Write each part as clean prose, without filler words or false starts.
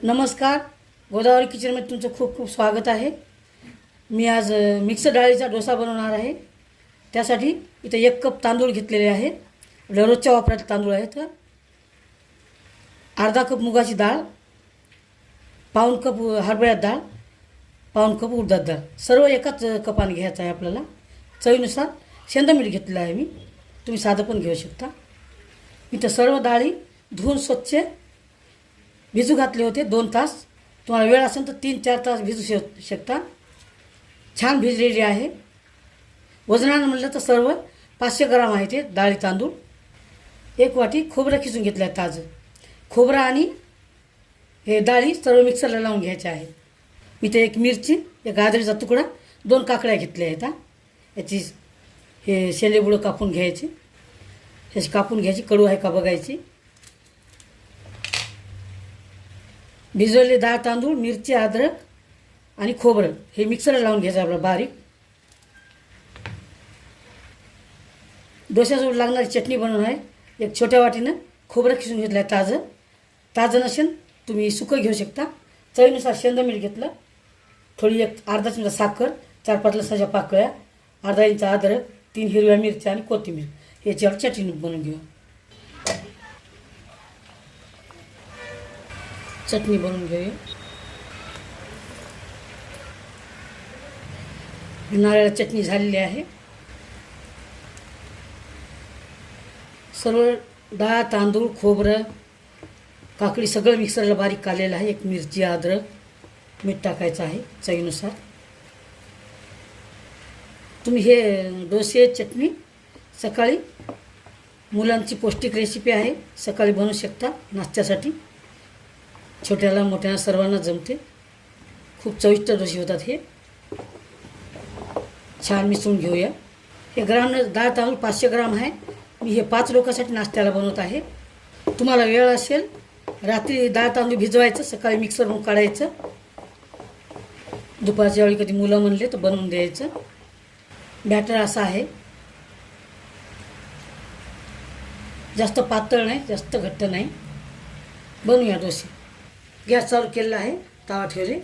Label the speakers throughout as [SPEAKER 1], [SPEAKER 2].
[SPEAKER 1] नमस्कार. गोदावरी किचनमध्ये तुमचं खूप खूप स्वागत आहे. मी आज मिक्स डाळीचा डोसा बनवणार आहे. त्यासाठी इथं 1 कप तांदूळ घेतलेले आहे. रोजच्या वापराचे तांदूळ आहेत. अर्धा कप मुगाची डाळ, पाऊण कप हरभऱ्याची डाळ, पाऊण कप उडदाची डाळ, सर्व एकाच कपाने घ्यायचं आहे आपल्याला. चवीनुसार शेंदमीठ घेतलेलं आहे मी, तुम्ही साधं पण घेऊ शकता. इथं सर्व डाळी धुवून स्वच्छ भिजू घातले होते 2 तास. तुम्हाला वेळ असेल तर 3-4 तास भिजू शकता. छान भिजलेली आहे. वजनानं म्हटलं तर सर्व 500 ग्राम आहे ते डाळी तांदूळ. 1 वाटी खोबरं खिसून घेतलं आहे ताजं. खोबरं आणि हे डाळी सर्व मिक्सरला लावून घ्यायचे आहे. इथे 1 मिरची, 1 गाजरीचा तुकडा, 2 काकड्या घेतल्या आहेत. याची हे शेलेबुडं कापून घ्यायची. ह्याची कापून घ्यायची, कडू आहे का बघायची. भिजवलेले डाळ तांदूळ, मिरची, अद्रक आणि खोबरं हे मिक्सरला लावून घ्यायचं आपलं बारीक. डोश्यासोबत लागणारी चटणी बनवून आहे. 1 छोट्या वाटीनं खोबरं खिसून घेतलं आहे ताजं. ताजं नसेल तुम्ही सुकं घेऊ शकता. चवीनुसार शेंदमीठ घेतलं. थोडी अर्धा चमचा साखर, 4-5 लसणाच्या पाकळ्या, अर्धा इंच अद्रक, 3 हिरव्या मिरच्या आणि कोथिंबीर याच्यावर चटणी बनवून घेऊ. चटणी बनवून घेऊया. नारळ चटणी झालेली आहे. सर्व डाळ तांदूळ खोबरं काकडी सगळं मिक्सरला बारीक काढलेलं आहे. 1 मिरची, अद्रक, मीठ टाकायचं आहे चवीनुसार. तुम्ही हे डोसे चटणी सकाळी, मुलांची पौष्टिक रेसिपी आहे, सकाळी बनवू शकता नाश्त्यासाठी. छोट्याला मोठ्याला सर्वांना जमते. खूप चविष्ट डोसे होतात हे. छान मिसळून घेऊया. हे ग्राम डाळ तांदूळ 500 ग्राम आहे. मी हे 5 लोकांसाठी नाश्त्याला बनवत आहे. तुम्हाला वेळ असेल रात्री डाळ तांदूळ भिजवायचं, सकाळी मिक्सरमधून काढायचं. दुपारच्या वेळी कधी मुलं म्हणले तर बनवून द्यायचं. बॅटर असं आहे, जास्त पातळ नाही, जास्त घट्ट नाही. बनवूया डोसे. गॅस चालू केलेला आहे, तवा ठेवले,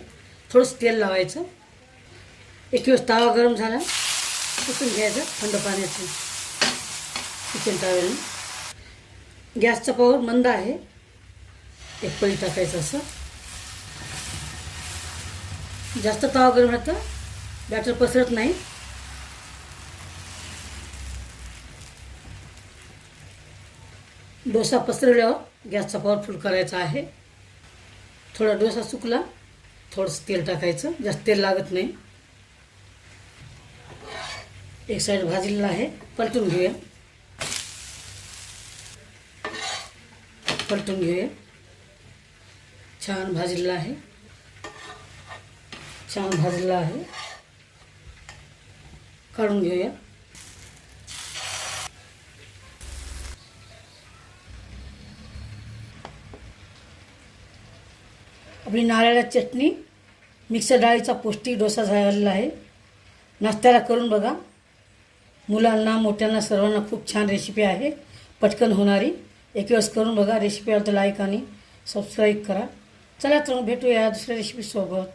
[SPEAKER 1] थोडंसं तेल लावायचं. 1 दिवस तवा गरम झाला पुसून घ्यायचं थंड पाण्याचं किचन टॉवेलने. गॅसचा पॉवर मंद आहे. 1 पळी टाकायचं असं. जास्त तवा गरम राहतं, बॅटर पसरत नाही. डोसा पसरवल्यावर गॅसचा पॉवर फुल करायचा आहे. थोडा डोसा सुकला, थोडंसं तेल टाकायचं, जास्त तेल लागत नाही. 1 साईड भाजलेला आहे, पलटून घेऊया. पलटून घेऊया. छान भाजलेला आहे, छान भाजलेला आहे. काढून घेऊया. आपली नारळाची चटणी, मिक्सर डाळीचा पौष्टिक डोसा झालेला आहे. नाश्त्याला करून बघा. मुलांना मोठ्यांना सर्वांना खूप छान रेसिपी आहे, पटकन होणारी. 1 वेळेस करून बघा. रेसिपी आवडली तर लाईक आणि सबस्क्राईब करा. चला तर भेटूया दुसऱ्या रेसिपीसोबत.